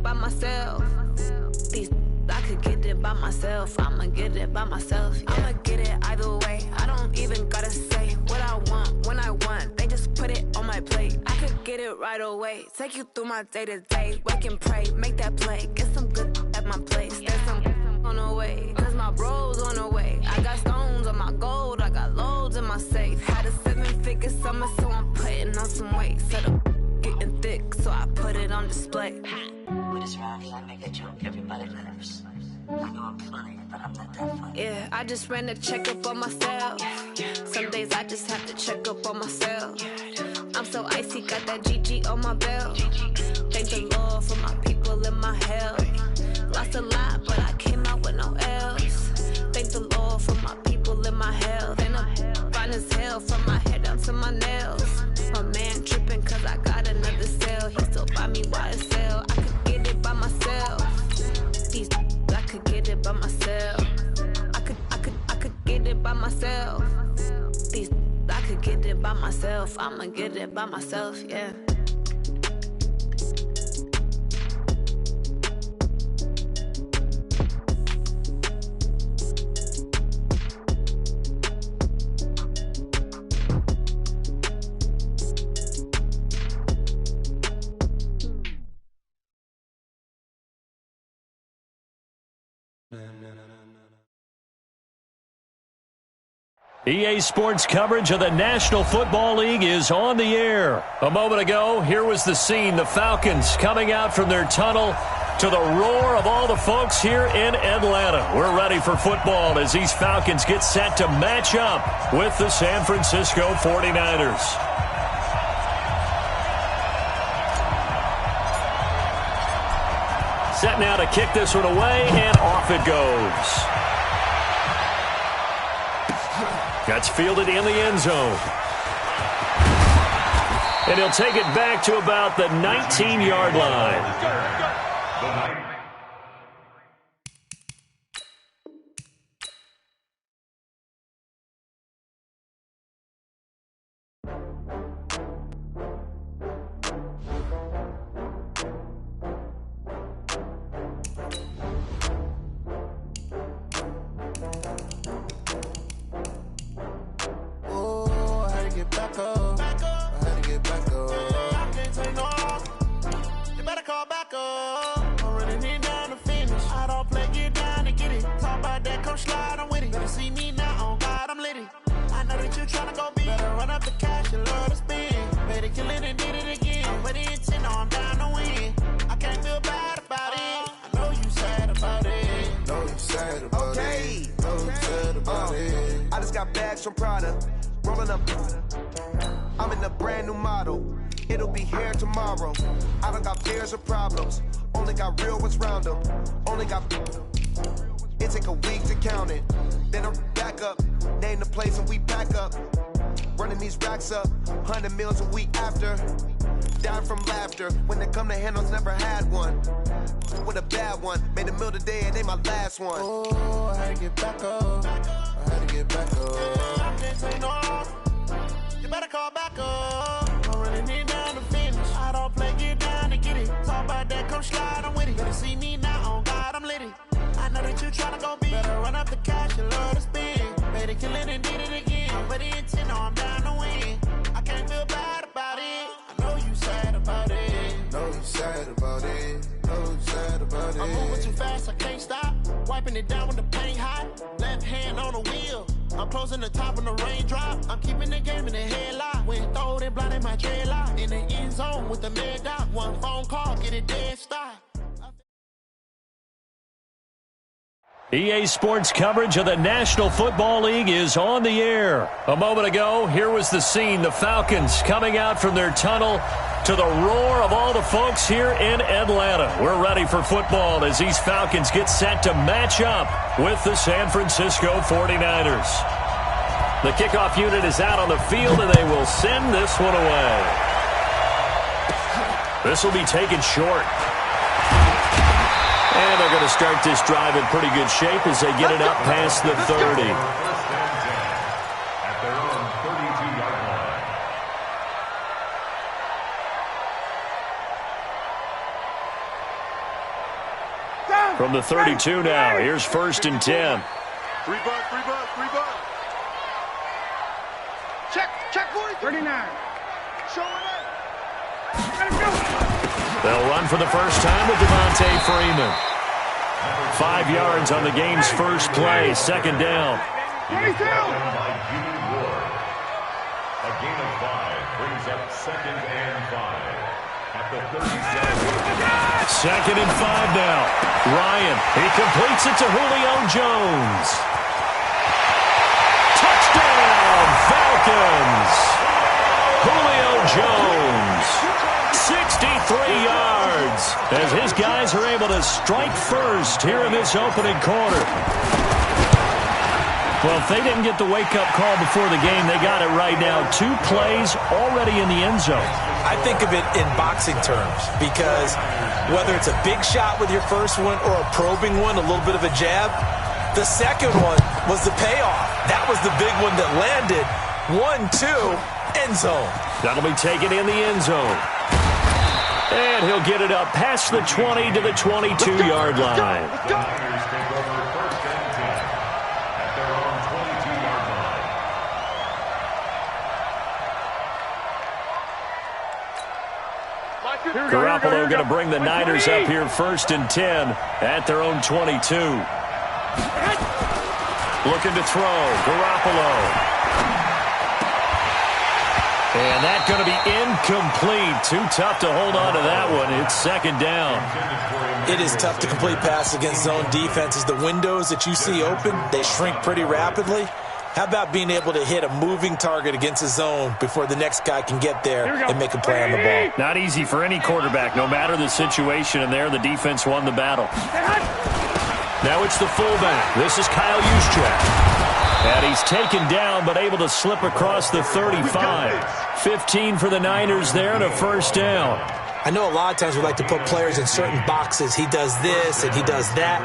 by myself. These I could get it by myself. I'ma get it by myself. Yeah. I'ma get it either way. I don't even gotta say what I want when I want. They just put it on my plate. I could get it right away. Take you through my day to day. Wake and pray, make that play. Get some good at my place. There's some on the way. Cause my bros on the way. I got stones on my gold. I got loads in my safe. Had a 7-figure summer, so I'm putting on some weight. Set up getting thick, so I put it on display. With this round, I make a joke, everybody laughs. I know I'm funny, but I'm not that funny. Yeah, I just ran a checkup on myself. Some days I just have to check up on myself. I'm so icy, got that GG on my belt. Thank the Lord for my people in my health. Lost a lot, but I came out with no else. Thank the Lord for my people in my health. And I'm fine as hell from my head down to my nails. My man tripping cause I got another sale. He still buy me YSL. I could get it by myself. These I could get it by myself. I could get it by myself. These I could get it by myself. I'ma get it by myself, yeah. EA Sports coverage of the National Football League is on the air. A moment ago, here was the scene. The Falcons coming out from their tunnel to the roar of all the folks here in Atlanta. We're ready for football as these Falcons get set to match up with the San Francisco 49ers. Set now to kick this one away, and off it goes. That's fielded in the end zone. And he'll take it back to about the 19-yard line. One. Oh, I had to get back up. I had to get back up. I can't take no off. You better call back up. I'm running it down to finish. I don't play, get down to get it. Talk about that, come slide, I'm with it. Better see me now, on God, I'm lit it. I know that you tryna go big. Better run up the cash, you love to spin. Made it, kill it, and did it again. But the intent, no, I'm down to win. I can't feel bad about it. I know you sad about it. Know you sad about it. Know you sad about it. I'm moving too fast, I can't stop. Wiping it down when the paint hot. Left hand on the wheel. I'm closing the top when the raindrop. I'm keeping the game in the headlock. When throwed and blinded my dreadlock. In the end zone with the mad dot. One phone call, get it dead stop. EA Sports coverage of the National Football League is on the air. A moment ago, here was the scene. The Falcons coming out from their tunnel to the roar of all the folks here in Atlanta. We're ready for football as these Falcons get set to match up with the San Francisco 49ers. The kickoff unit is out on the field, and they will send this one away. This will be taken short. And they're going to start this drive in pretty good shape as they get it up past the 30. At their own 32-yard line. From the 32 now, here's 1st and 10. 3 bucks, 3 bucks, 3 bucks. Check 39. Showing up. They'll run for the first time with Devontae Freeman. 5 yards on the game's first play, 2nd down. 22. A gain of 5 brings up 2nd and 5 at the 37. 2nd and 5 now. Ryan, he completes it to Julio Jones. Touchdown, Falcons. Julio Jones, 63 yards, as his guys are able to strike first here in this opening quarter. Well, if they didn't get the wake-up call before the game, they got it right now. 2 plays already in the end zone. I think of it in boxing terms because whether it's a big shot with your first one or a probing one, a little bit of a jab, the second one was the payoff. That was the big one that landed. 1-2, end zone. That'll be taken in the end zone. And he'll get it up past the 20 to the 22-yard line. Garoppolo going to bring the Niners up here 1st and 10 at their own 22. Looking to throw. Garoppolo. And that's going to be incomplete. Too tough to hold on to that one. It's 2nd down. It is tough to complete pass against zone defenses. The windows that you see open, they shrink pretty rapidly. How about being able to hit a moving target against a zone before the next guy can get there and make a play on the ball? Not easy for any quarterback, no matter the situation, and there the defense won the battle. Now it's the fullback. This is Kyle Juszczyk. And he's taken down, but able to slip across the 35. 15 for the Niners there and a 1st down. I know a lot of times we like to put players in certain boxes. He does this and he does that.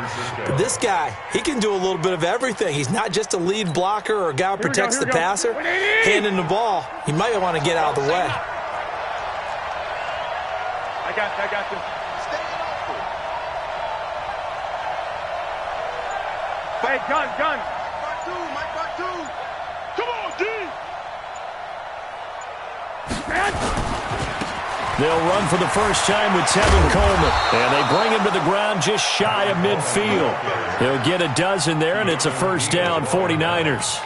But this guy, he can do a little bit of everything. He's not just a lead blocker or a guy who protects the passer. Handing the ball, he might want to get out of the way. I got you. Hey, gun. Mike, 2. Come on, D. They'll run for the first time with Tevin Coleman. And they bring him to the ground just shy of midfield. He'll get a dozen there, and it's a 1st down, 49ers.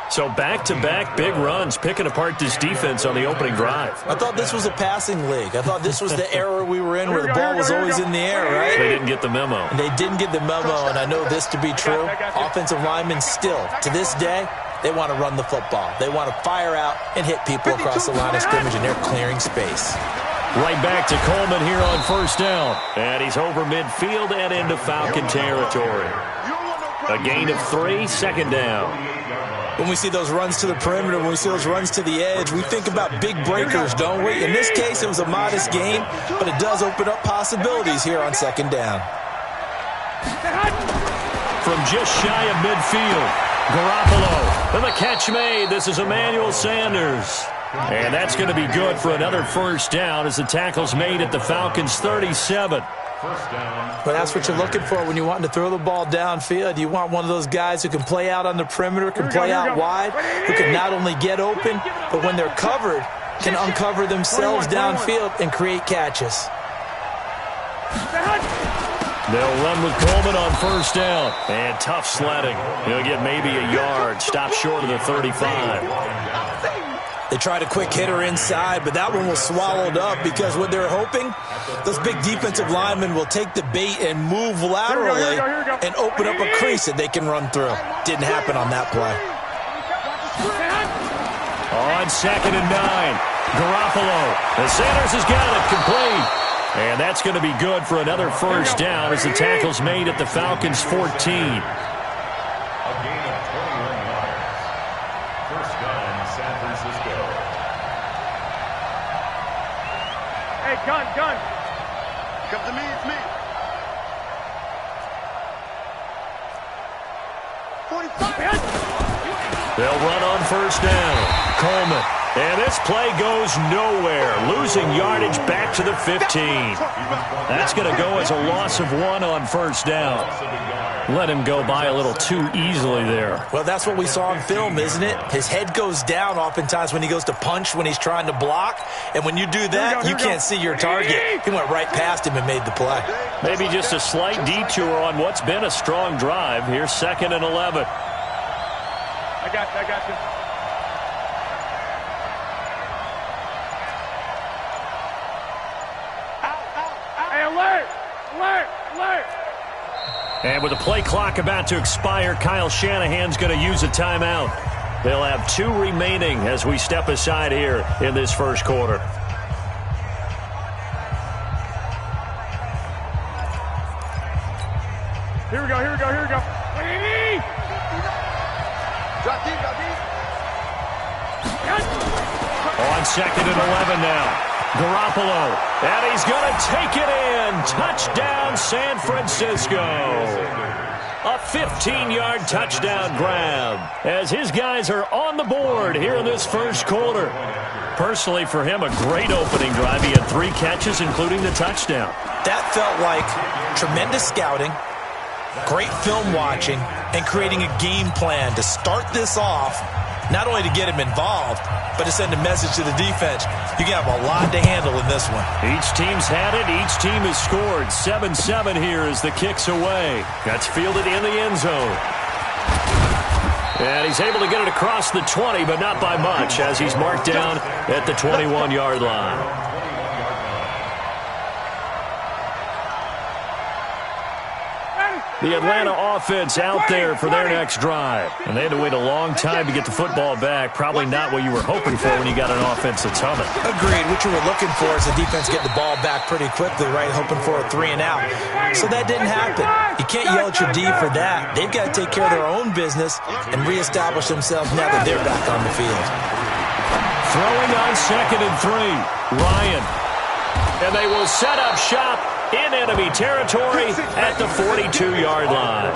So back-to-back big runs, picking apart this defense on the opening drive. I thought this was a passing league. I thought this was the era we were in where the ball was always in the air, right? They didn't get the memo. And they didn't get the memo, and I know this to be true. Offensive linemen still, to this day, they want to run the football. They want to fire out and hit people across the line of scrimmage, and they're clearing space. Right back to Coleman here on 1st down. And he's over midfield and into Falcon territory. A gain of 3, 2nd down. When we see those runs to the perimeter, when we see those runs to the edge, we think about big breakers, don't we? In this case, it was a modest gain, but it does open up possibilities here on 2nd down. From just shy of midfield, Garoppolo. And the catch made. This is Emmanuel Sanders. And that's going to be good for another 1st down as the tackle's made at the Falcons' 37. But that's what you're looking for when you're wanting to throw the ball downfield. You want one of those guys who can play out on the perimeter, can play out wide, who can not only get open, but when they're covered, can uncover themselves downfield and create catches. They'll run with Coleman on 1st down. And tough sledding. He'll get maybe a yard. Stop short of the 35. They tried a quick hitter inside, but that one was swallowed up because what they're hoping, those big defensive linemen will take the bait and move laterally and open up a crease that they can run through. Didn't happen on that play. On 2nd and 9, Garoppolo. The Sanders has got it complete. And that's going to be good for another 1st down as the tackle's made at the Falcons' 14. Gun. Come to me, it's me. 45. They'll run on 1st down. Coleman And this play goes nowhere, losing yardage back to the 15. That's going to go as a loss of 1 on first down. Let him go by a little too easily there. Well, that's what we saw on film, isn't it? His head goes down oftentimes when he goes to punch, when he's trying to block. And when you do that, you can't see your target. He went right past him and made the play. Maybe just a slight detour on what's been a strong drive. Here's 2nd and 11. I got you. Hey, alert! And with the play clock about to expire, Kyle Shanahan's going to use a timeout. They'll have 2 remaining as we step aside here in this first quarter. Here we go. Drop deep. On 2nd and 11 now. Garoppolo, and he's going to take it in. Touchdown, San Francisco. A 15-yard touchdown grab as his guys are on the board here in this first quarter. Personally, for him, a great opening drive. He had 3 catches, including the touchdown. That felt like tremendous scouting, great film watching, and creating a game plan to start this off, not only to get him involved, but to send a message to the defense. You can have a lot to handle in this one. Each team's had it. Each team has scored. 7-7 here as the kick's away. That's fielded in the end zone. And he's able to get it across the 20, but not by much, as he's marked down at the 21-yard line. The Atlanta offense out there for their next drive. And they had to wait a long time to get the football back. Probably not what you were hoping for when you got an offense that's humming. Agreed. What you were looking for is the defense get the ball back pretty quickly, right? Hoping for a 3 and out. So that didn't happen. You can't yell at your D for that. They've got to take care of their own business and reestablish themselves now that they're back on the field. Throwing on 2nd and 3. Ryan. And they will set up shop in enemy territory at the 42-yard line.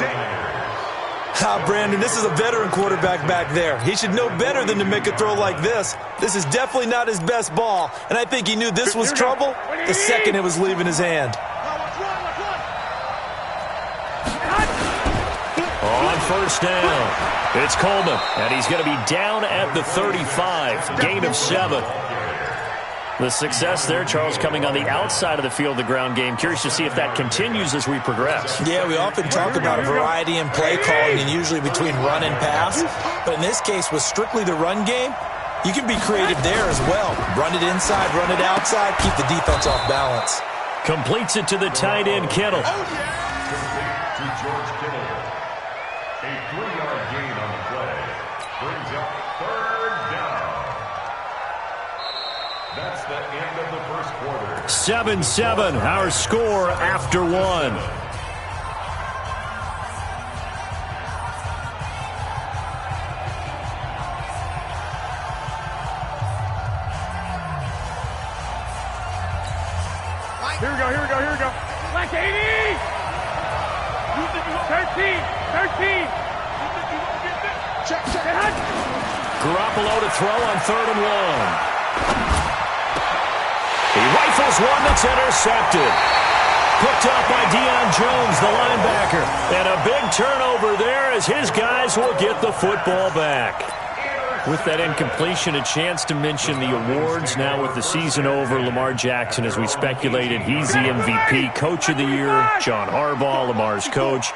Brandon, this is a veteran quarterback back there. He should know better than to make a throw like this. This is definitely not his best ball, and I think he knew this was trouble the second it was leaving his hand. On first down, it's Coleman, and he's going to be down at the 35, gain of 7. The success there, Charles, coming on the outside of the field, the ground game. Curious to see if that continues as we progress. Yeah, we often talk about a variety in play calling and usually between run and pass. But in this case, with strictly the run game, you can be creative there as well. Run it inside, run it outside, keep the defense off balance. Completes it to the tight end, Kittle. To George Kittle. A 3-yard gain on the play. Brings up 3rd down. That's the end of the first quarter. 7-7, our score after 1. Here we go. Black 80! 13! Check. Garoppolo to throw on 3rd and 1. He rifles one that's intercepted. Picked up by Deion Jones, the linebacker. And a big turnover there as his guys will get the football back. With that incompletion, a chance to mention the awards. Now with the season over, Lamar Jackson, as we speculated, he's the MVP, Coach of the Year. John Harbaugh, Lamar's coach.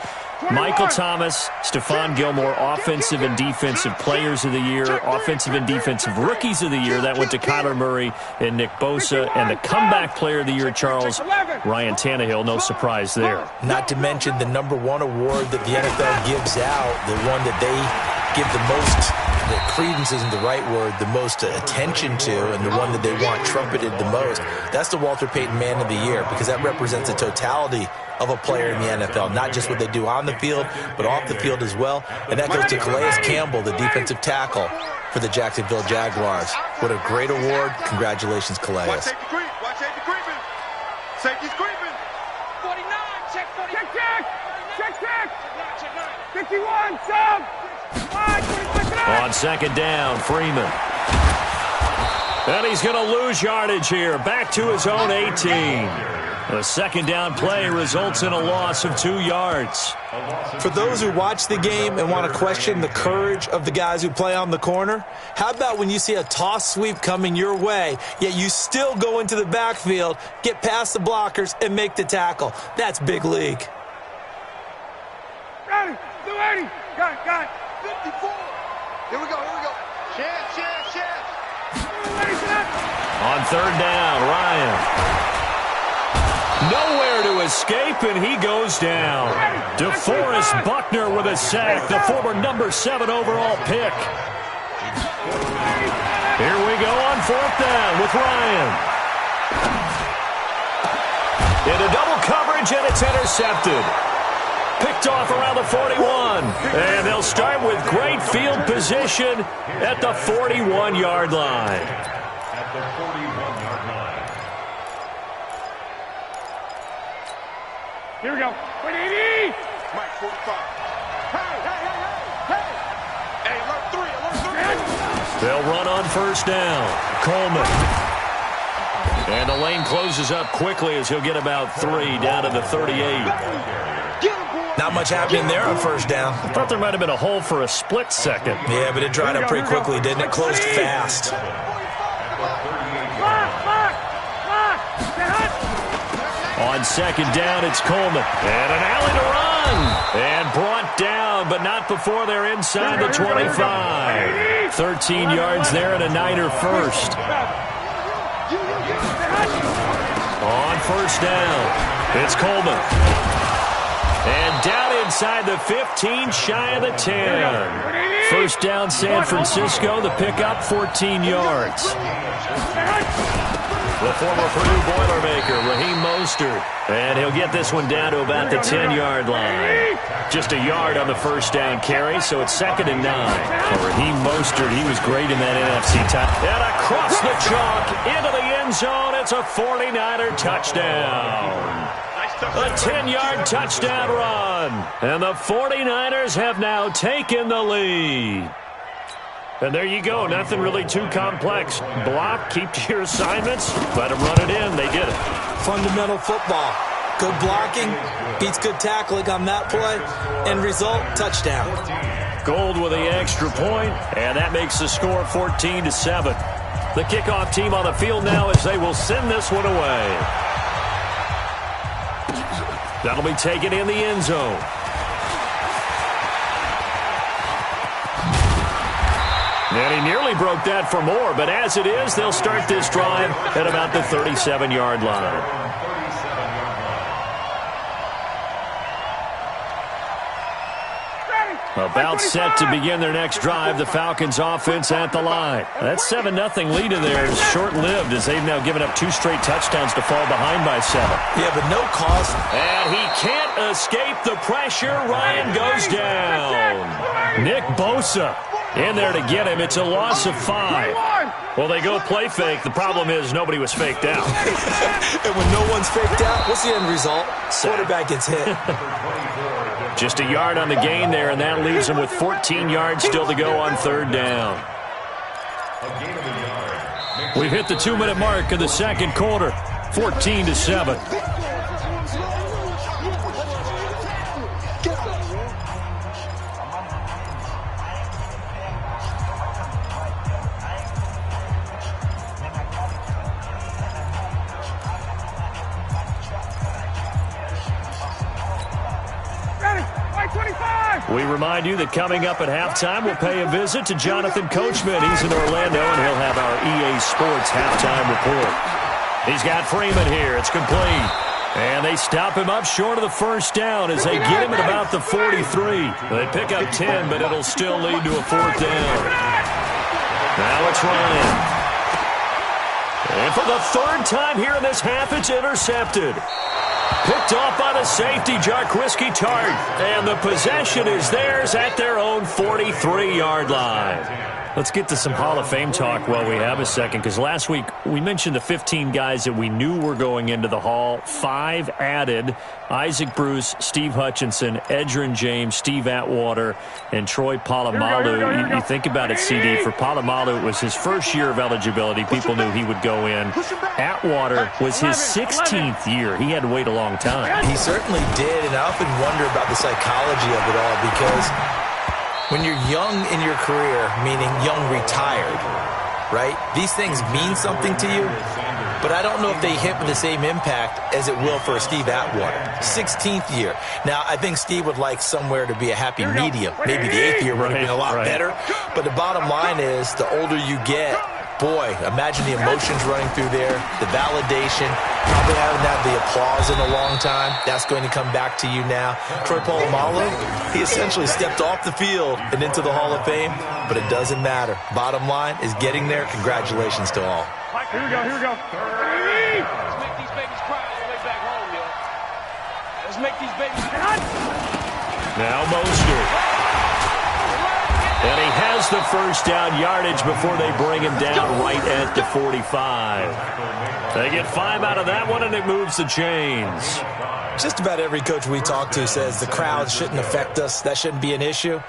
Michael Thomas, Stephon Gilmore, Offensive and Defensive Players of the Year, Offensive and Defensive Rookies of the Year. That went to Kyler Murray and Nick Bosa. And the Comeback Player of the Year, Charles, Ryan Tannehill. No surprise there. Not to mention the #1 award that the NFL gives out, the one that they give the most, the credence isn't the right word, the most attention to, and the one that they want trumpeted the most. That's the Walter Payton Man of the Year, because that represents the totality of a player in the NFL, not just what they do on the field, but off the field as well. And that goes to Calais Campbell, the defensive tackle for the Jacksonville Jaguars. What a great award. Congratulations, Calais. Watch safety creeping. Safety's creeping. 49, check 40. Check. 51, sub. On 2nd down, Freeman. And he's going to lose yardage here. Back to his own 18. The second down play results in a loss of 2 yards. For those who watch the game and want to question the courage of the guys who play on the corner, how about when you see a toss sweep coming your way, yet you still go into the backfield, get past the blockers, and make the tackle? That's big league. Ready, 280. Got it. 54. Here we go. Chance. On third down, Ryan. Nowhere to escape, and he goes down. DeForest Buckner with a sack, the former number 7 overall pick. Here we go on fourth down with Ryan. Into double coverage, and it's intercepted. Picked off around the 41. And they'll start with great field position at the 41-yard line. At the 41-yard line. Here we go. 180. Mike, 45. Hey, alert 3. They'll run on first down. Coleman. And the lane closes up quickly as he'll get about 3 down to the 38. Not much happening there on first down. I thought there might have been a hole for a split second. Yeah, but it dried up pretty quickly, didn't it? Closed fast. On second down, it's Coleman. And an alley to run. And brought down, but not before they're inside the 25. 13 yards there and a Niner first. On first down, it's Coleman. And down inside the 15, shy of the 10. First down, San Francisco. The pickup, 14 yards. The former Purdue Boilermaker, Raheem Mostert. And he'll get this one down to about the 10-yard line. Just a yard on the first down carry, so it's 2nd and 9. For Raheem Mostert, he was great in that NFC tie. And across the chalk, into the end zone, it's a 49er touchdown. A 10-yard touchdown run. And the 49ers have now taken the lead. And there you go. Nothing really too complex. Block, keep to your assignments, let them run it in. They did it. Fundamental football. Good blocking, beats good tackling on that play, and result, touchdown. Gold with the extra point, and that makes the score 14-7. The kickoff team on the field now as they will send this one away. That'll be taken in the end zone. And he nearly broke that for more, but as it is, they'll start this drive at about the 37-yard line. About set to begin their next drive, the Falcons offense at the line. That 7-0 lead in there is short-lived as they've now given up 2 straight touchdowns to fall behind by 7. Yeah, but no cause. And he can't escape the pressure. Ryan goes down. Nick Bosa in there to get him. It's a loss of 5. Well, they go play fake. The problem is nobody was faked out. And when no one's faked out, what's the end result? Quarterback gets hit. Just a yard on the gain there, and that leaves them with 14 yards still to go on third down. We've hit the 2-minute mark of the second quarter, 14-7. We remind you that coming up at halftime, we'll pay a visit to Jonathan Coachman. He's in Orlando, and he'll have our EA Sports halftime report. He's got Freeman here. It's complete. And they stop him up short of the first down as they get him at about the 43. They pick up 10, but it'll still lead to a 4th down. Now it's Ryan. And for the 3rd time here in this half, it's intercepted. Picked off by the safety, Jarquiski Tart. And the possession is theirs at their own 43-yard line. Let's get to some Hall of Fame talk while we have a second, because last week we mentioned the 15 guys that we knew were going into the Hall. 5 added: Isaac Bruce, Steve Hutchinson, Edgerrin James, Steve Atwater, and Troy Polamalu. You think about it, CD. For Polamalu, it was his first year of eligibility. People knew he would go in. Atwater was his 16th year. He had to wait a long time. He certainly did, and I often wonder about the psychology of it all, because when you're young in your career, meaning young retired, right, these things mean something to you, but I don't know if they hit with the same impact as it will for Steve Atwater. 16th year. Now, I think Steve would like somewhere to be a happy medium. Maybe the 8th year would have been a lot better, but the bottom line is, the older you get, boy, imagine the emotions running through there, the validation, probably haven't had the applause in a long time. That's going to come back to you now. Troy Polamalu, he essentially stepped off the field and into the Hall of Fame, but it doesn't matter. Bottom line is getting there. Congratulations to all. Here we go, here we go. Let's make these babies cry all the way back home, yo. Let's make these babies cry. Now Mostert. And he has the first down yardage before they bring him down right at the 45. They get 5 out of that one, and it moves the chains. Just about every coach we talk to says the crowd shouldn't affect us. That shouldn't be an issue.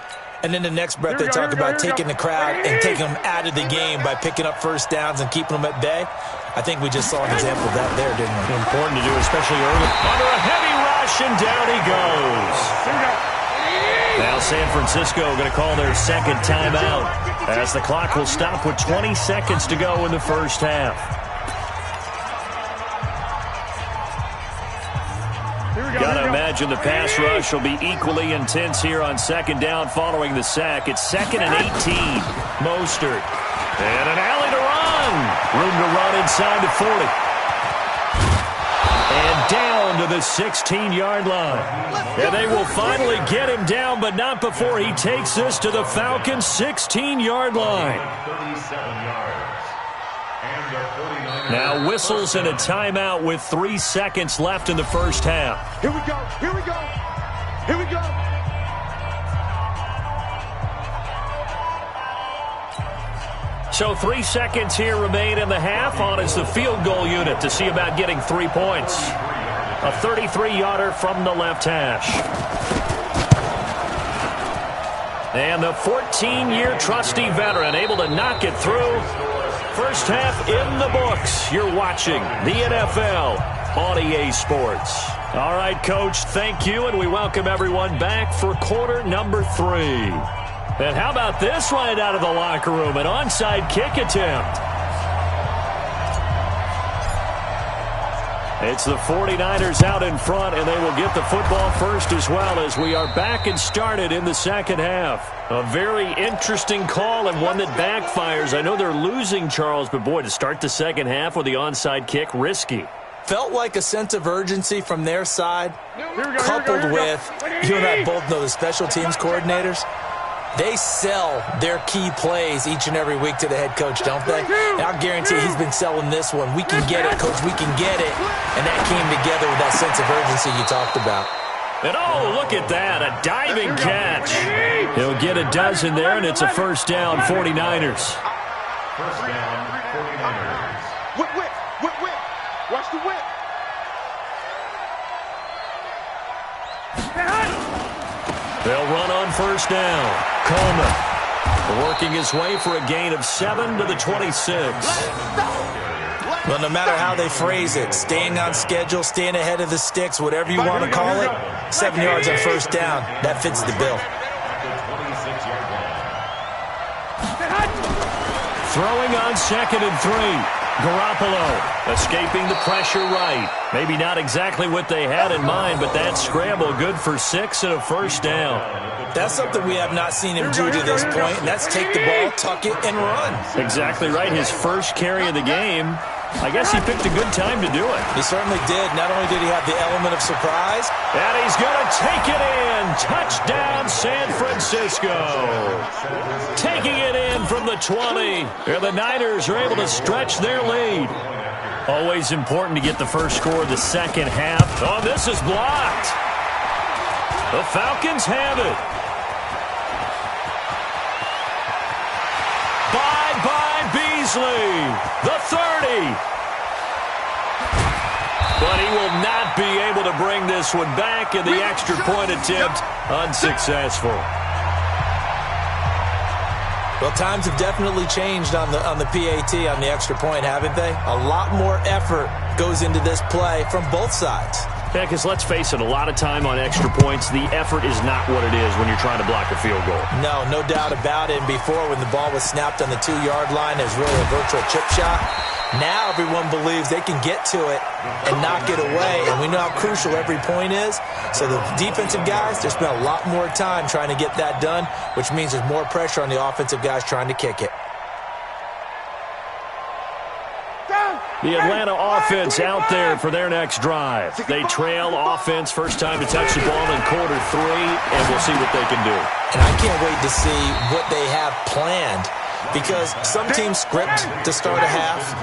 And then the next breath they talk about taking the crowd and taking them out of the game by picking up first downs and keeping them at bay. I think we just saw an example of that there, didn't we? Important to do, especially early. Under a heavy rush, and down he goes. Now San Francisco going to call their second timeout as the clock will stop with 20 seconds to go in the first half. Got to imagine the pass rush will be equally intense here on second down following the sack. It's 2nd and 18. Mostert. And an alley to run. Room to run inside the 40. And down to the 16-yard line. And they will finally get him down, but not before he takes this to the Falcons' 16-yard line. 37 yards. And the 49ers. Now whistles and a timeout with 3 seconds left in the first half. Here we go, here we go, here we go. So 3 seconds here remain in the half. On is the field goal unit to see about getting 3 points. A 33-yarder from the left hash. And the 14-year trusty veteran able to knock it through. First half in the books. You're watching the NFL on EA Sports. All right, Coach, thank you, and we welcome everyone back for quarter number 3. And how about this right out of the locker room? An onside kick attempt. It's the 49ers out in front, and they will get the football first as well as we are back and started in the second half. A very interesting call and one that backfires. I know they're losing, Charles, but boy, to start the second half with the onside kick, risky. Felt like a sense of urgency from their side, coupled with, you and I both know the special teams coordinators. They sell their key plays each and every week to the head coach, don't they? And I'll guarantee he's been selling this one. We can get it, Coach. We can get it. And that came together with that sense of urgency you talked about. And oh, look at that, a diving catch. He'll get a dozen there, and it's a first down, 49ers. First down, 49ers. Whip, whip, whip, whip. Watch the whip. They'll run on first down. Coleman working his way for a gain of 7 to the 26. Well, no matter how they phrase it, staying on schedule, staying ahead of the sticks, whatever you want to call it, 7 yards on first down, that fits the bill. Throwing on 2nd and 3. Garoppolo escaping the pressure right. Maybe not exactly what they had in mind, but that scramble good for 6 and a first down. That's something we have not seen him do to this point, and that's take the ball, tuck it, and run. Exactly right. His first carry of the game. I guess he picked a good time to do it. He certainly did. Not only did he have the element of surprise, and he's going to take it in. Touchdown, San Francisco. Taking it in from the 20. And the Niners are able to stretch their lead. Always important to get the first score of the second half. Oh, this is blocked. The Falcons have it. Mosley, the 30. But he will not be able to bring this one back, and the extra point attempt unsuccessful. Well, times have definitely changed on the PAT, on the extra point, haven't they? A lot more effort goes into this play from both sides. Yeah, because let's face it, a lot of time on extra points, the effort is not what it is when you're trying to block a field goal. No doubt about it. And before, when the ball was snapped on the 2-yard line, it was really a virtual chip shot. Now everyone believes they can get to it and knock it away, and we know how crucial every point is. So the defensive guys, they spent a lot more time trying to get that done, which means there's more pressure on the offensive guys trying to kick it. The Atlanta offense out there for their next drive. They trail offense, first time to touch the ball in quarter 3, and we'll see what they can do. And I can't wait to see what they have planned, because some teams script to start a half.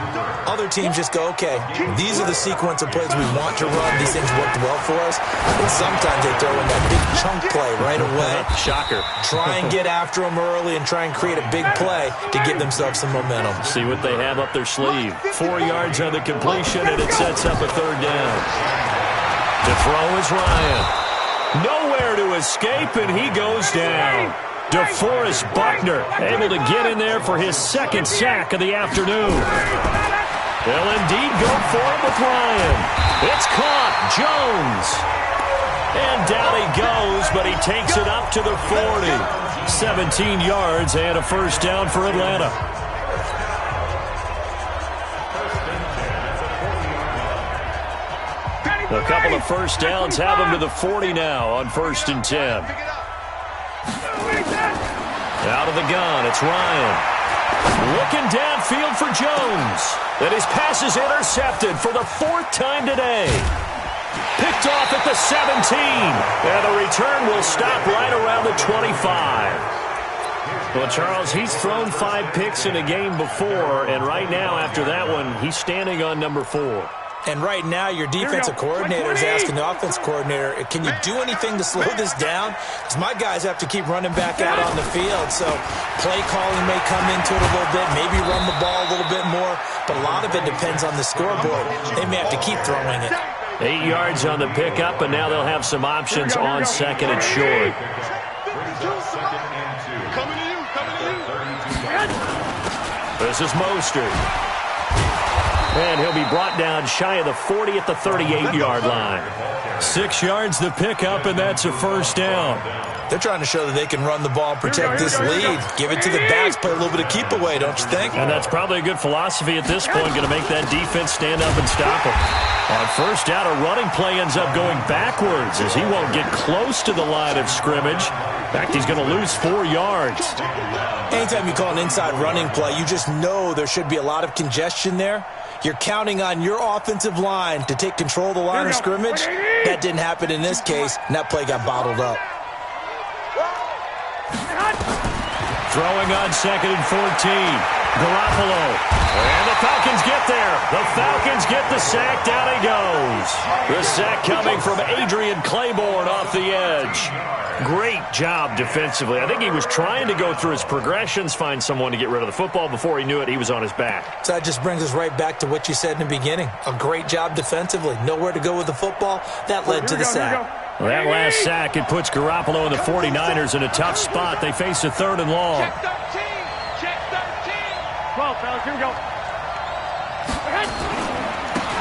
Other teams just go, okay, these are the sequence of plays we want to run. These things worked well for us. And sometimes they throw in that big chunk play right away. Shocker. Try and get after them early and try and create a big play to give themselves some momentum. See what they have up their sleeve. 4 yards on the completion, and it sets up a third down. To throw is Ryan. Nowhere to escape, and he goes down. DeForest Buckner able to get in there for his second sack of the afternoon. They'll indeed go for it with Ryan. It's caught. Jones. And down he goes, but he takes it up to the 40. 17 yards and a first down for Atlanta. A couple of first downs have him to the 40 now on 1st and 10. Out of the gun, it's Ryan. Looking downfield for Jones. And his pass is intercepted for the 4th time today. Picked off at the 17. And the return will stop right around the 25. Well, Charles, he's thrown 5 picks in a game before, and right now, after that one, he's standing on number 4. And right now, your defensive coordinator is asking the offense coordinator, can you do anything to slow this down? Because my guys have to keep running back out on the field. So play calling may come into it a little bit, maybe run the ball a little bit more. But a lot of it depends on the scoreboard. They may have to keep throwing it. 8 yards on the pickup, and now they'll have some options on 2nd and short. This is Mostert. And he'll be brought down shy of the 40 at the 38-yard line. 6 yards the pickup, and that's a first down. They're trying to show that they can run the ball and protect this lead. Give it to the backs, play a little bit of keep away, don't you think? And that's probably a good philosophy at this point, going to make that defense stand up and stop them. On first down, a running play ends up going backwards as he won't get close to the line of scrimmage. In fact, he's going to lose 4 yards. Anytime you call an inside running play, you just know there should be a lot of congestion there. You're counting on your offensive line to take control of the line of scrimmage. That didn't happen in this case, and that play got bottled up. Throwing on 2nd and 14. Garoppolo. And the Falcons get there. The Falcons get the sack. Down he goes. The sack coming from Adrian Claiborne off the edge. Great job defensively. I think he was trying to go through his progressions, find someone to get rid of the football. Before he knew it, he was on his back. So that just brings us right back to what you said in the beginning. A great job defensively. Nowhere to go with the football. That led to the sack. Well, that last sack, it puts Garoppolo and the 49ers in a tough spot. They face a 3rd and long. Check 13. Check 13. 12, fellas. Here we go.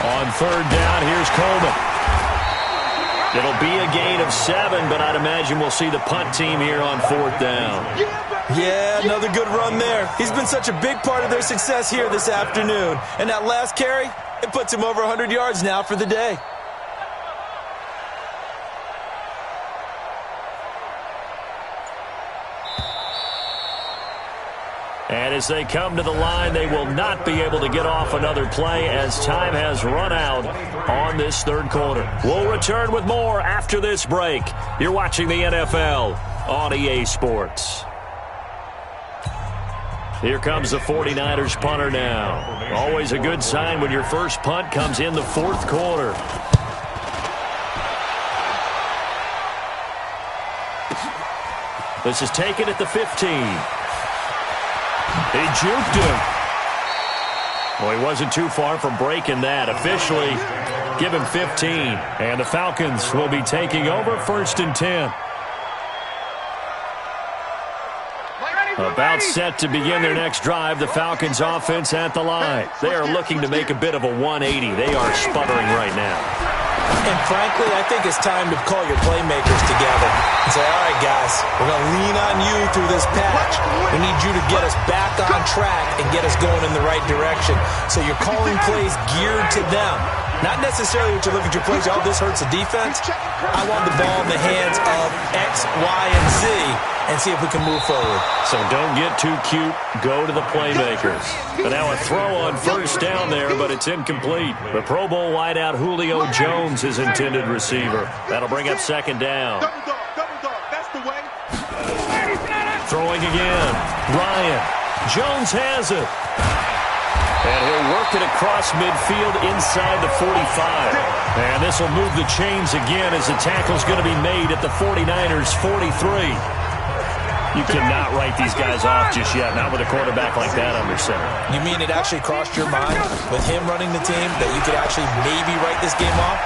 On 3rd down, here's Coleman. It'll be a gain of 7, but I'd imagine we'll see the punt team here on 4th down. Yeah, another good run there. He's been such a big part of their success here this afternoon. And that last carry, it puts him over 100 yards now for the day. And as they come to the line, they will not be able to get off another play as time has run out on this 3rd quarter. We'll return with more after this break. You're watching the NFL on EA Sports. Here comes the 49ers punter now. Always a good sign when your first punt comes in the 4th quarter. This is taken at the 15. He juked him. Well, he wasn't too far from breaking that. Officially, give him 15. And the Falcons will be taking over 1st and 10. About set to begin their next drive, the Falcons offense at the line. They are looking to make a bit of a 180. They are sputtering right now. And frankly, I think it's time to call your playmakers together and say, all right, guys, we're going to lean on you through this patch. We need you to get us back on track and get us going in the right direction. So you're calling plays geared to them. Not necessarily what you look at your plays, oh, this hurts the defense. I want the ball in the hands of X, Y, and Z and see if we can move forward. So don't get too cute. Go to the playmakers. And now a throw on 1st down there, but it's incomplete. The Pro Bowl wideout Julio Jones is intended receiver. That'll bring up 2nd down. Double dog, that's the way. Throwing again. Ryan. Jones has it. And he'll work it across midfield inside the 45. And this will move the chains again as the tackle's going to be made at the 49ers' 43. You cannot write these guys off just yet, not with a quarterback like that under center. You mean it actually crossed your mind with him running the team that you could actually maybe write this game off?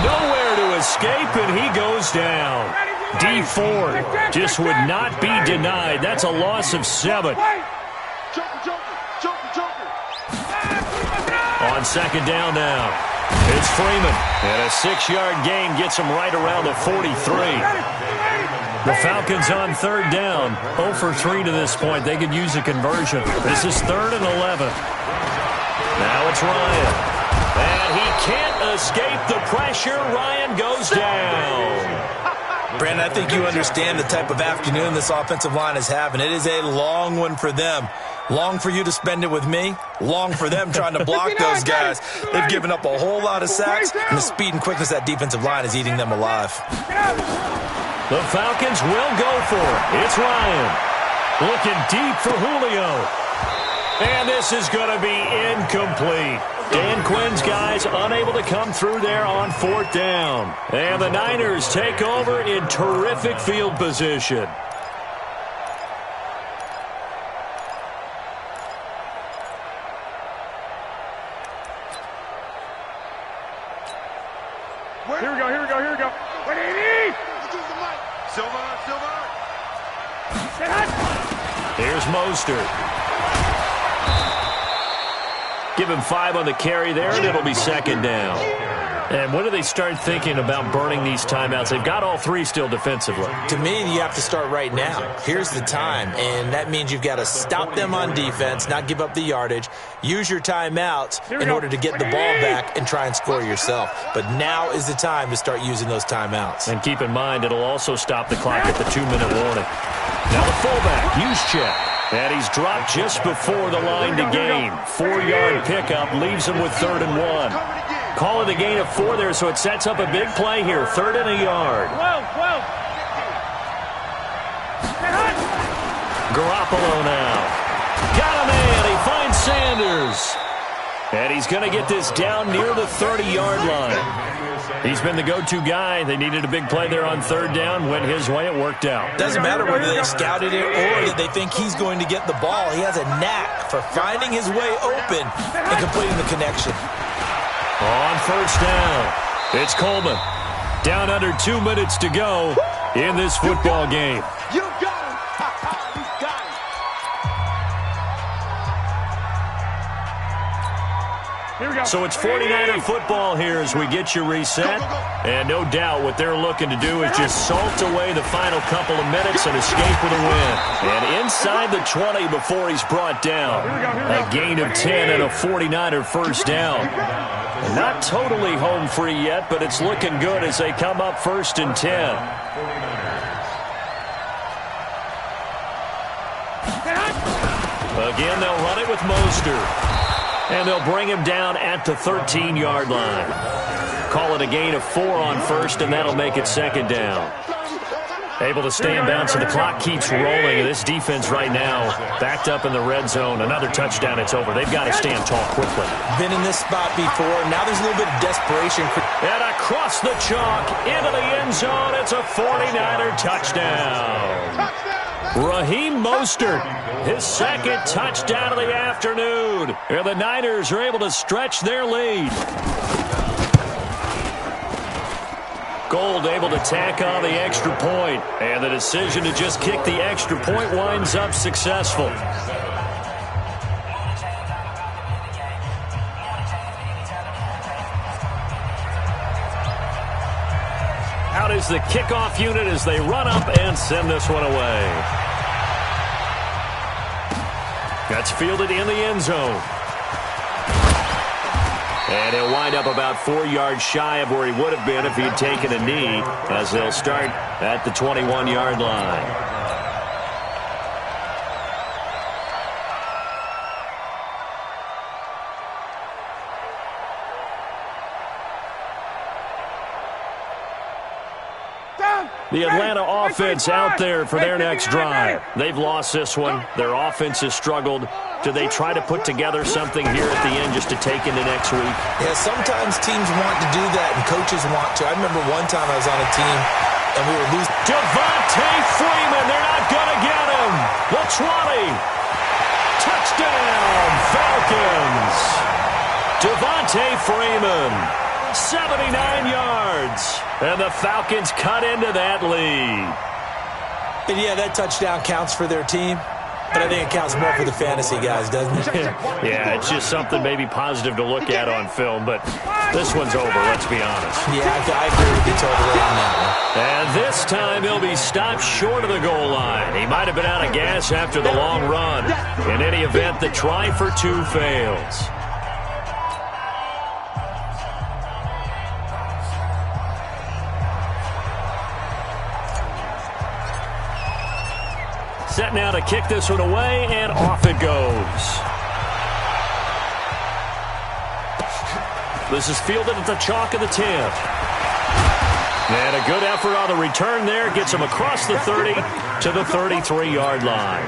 Nowhere to escape, and he goes down. D Ford just would not be denied. That's a loss of 7. On 2nd down now, it's Freeman. And a 6-yard gain gets him right around the 43. The Falcons on 3rd down. 0 for 3 to this point. They could use a conversion. This is 3rd and 11. Now it's Ryan. And he can't escape the pressure. Ryan goes down. Brandon, I think you understand the type of afternoon this offensive line is having. It is a long one for them. Long for you to spend it with me. Long for them trying to block those guys. They've given up a whole lot of sacks, and the speed and quickness of that defensive line is eating them alive. The Falcons will go for it. It's Ryan. Looking deep for Julio. And this is going to be incomplete. Dan Quinn's guys unable to come through there on 4th down. And the Niners take over in terrific field position. Here we go. What do you need? Silva. Here's Mostert. Give him 5 on the carry there, and it'll be 2nd down. And when do they start thinking about burning these timeouts? They've got all 3 still defensively. To me, you have to start right now. Here's the time, and that means you've got to stop them on defense, not give up the yardage, use your timeouts in order to get the ball back and try and score yourself. But now is the time to start using those timeouts. And keep in mind, it'll also stop the clock at the 2-minute warning. Now the fullback, Juszczyk. And he's dropped just before the line to gain. 4-yard pickup leaves him with 3rd and 1. Call it a gain of 4 there, so it sets up a big play here. 3rd and a yard. Garoppolo now. Got a man. He finds Sanders. And he's going to get this down near the 30-yard line. He's been the go-to guy. They needed a big play there on 3rd down. Went his way. It worked out. Doesn't matter whether they scouted it or that they think he's going to get the ball. He has a knack for finding his way open and completing the connection. On 1st down, it's Coleman. Down under 2 minutes to go in this football game. You got him. You got him. Here we go. So it's 49er football here as we get you reset. And no doubt what they're looking to do is just salt away the final couple of minutes and escape with a win. And inside the 20 before he's brought down. A gain of 10 and a 49er 1st down. Not totally home free yet, but it's looking good as they come up 1st and 10. Again, they'll run it with Mostert. And they'll bring him down at the 13-yard line. Call it a gain of 4 on 1st, and that'll make it 2nd down. Able to stay in bounds, so the clock keeps rolling. This defense right now backed up in the red zone. Another touchdown, it's over. They've got to stand tall quickly. Been in this spot before. Now there's a little bit of desperation. And across the chalk, into the end zone. It's a 49er touchdown. Raheem Mostert, his second touchdown of the afternoon. And the Niners are able to stretch their lead. Gold able to tack on the extra point, and the decision to just kick the extra point winds up successful. Out is the kickoff unit as they run up and send this one away. That's fielded in the end zone. And he'll wind up about 4 yards shy of where he would have been if he'd taken a knee, as they'll start at the 21-yard line. The Atlanta offense out there for their next drive. They've lost this one. Their offense has struggled. Do they try to put together something here at the end just to take into next week? Yeah, sometimes teams want to do that and coaches want to. I remember one time I was on a team and we were losing. Devontae Freeman, they're not going to get him. The 20. Touchdown, Falcons. Devontae Freeman, 79 yards. And the Falcons cut into that lead. And yeah, that touchdown counts for their team, but I think it counts more for the fantasy guys, doesn't it? Yeah, it's just something maybe positive to look at on film, but this one's over, let's be honest. Yeah, I agree with you totally on that one. And this time he'll be stopped short of the goal line. He might have been out of gas after the long run. In any event, the try for two fails. Set now to kick this one away, and off it goes. This is fielded at the chalk of the 10. And a good effort on the return there. Gets him across the 30 to the 33-yard line.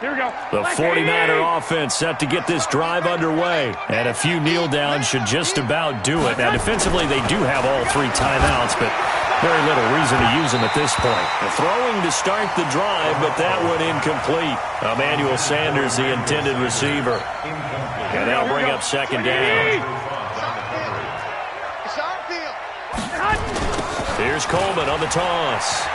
Here we go. The 49er offense set to get this drive underway. And a few kneel downs should just about do it. Now, defensively, they do have all three timeouts, but very little reason to use them at this point. Throwing to start the drive, but that one incomplete. Emmanuel Sanders, the intended receiver. And they'll bring up second down. Here's Coleman on the toss.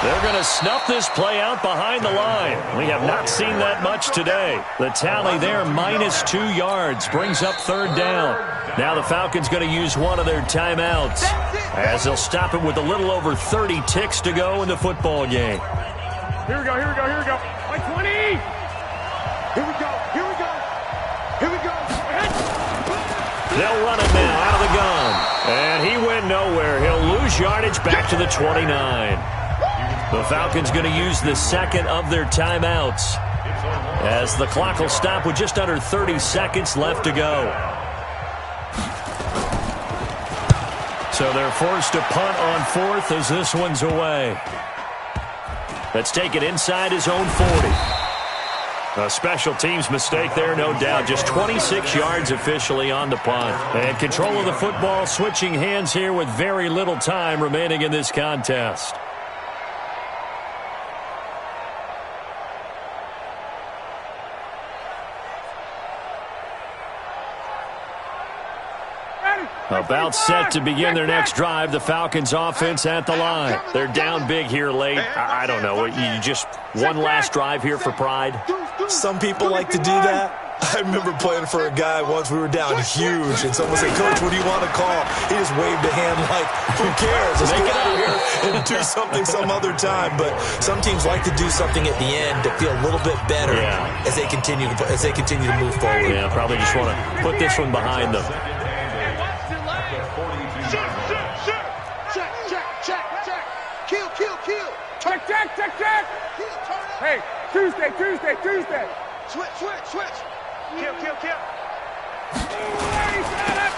They're going to snuff this play out behind the line. We have not seen that much today. The tally there, -2 yards, brings up third down. Now the Falcons going to use one of their timeouts, as they'll stop it with a little over 30 ticks to go in the football game. Here we go, here we go, here we go. Like 20. Here we go, here we go. Here we go. They'll run it now out of the gun. And he went nowhere. He'll lose yardage back to the 29. The Falcons going to use the second of their timeouts, as the clock will stop with just under 30 seconds left to go. So they're forced to punt on fourth as this one's away. Let's take it inside his own 40. A special teams mistake there, no doubt. Just 26 yards officially on the punt. And control of the football switching hands here with very little time remaining in this contest. About set to begin their next drive, the Falcons offense at the line. They're down big here late. I don't know. You just one last drive here for pride? Some people like to do that. I remember playing for a guy once. We were down huge, and someone said, "Coach, what do you want to call?" He just waved a hand like, who cares? Let's get out of here and do something some other time. But some teams like to do something at the end to feel a little bit better as they continue to move forward. Yeah, probably just want to put this one behind them. Check. Hey, Tuesday. Switch. Kill.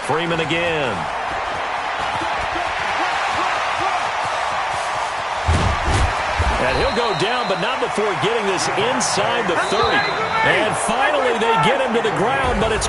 Freeman again. And he'll go down, but not before getting this inside the 30. And finally, they get him to the ground, but it's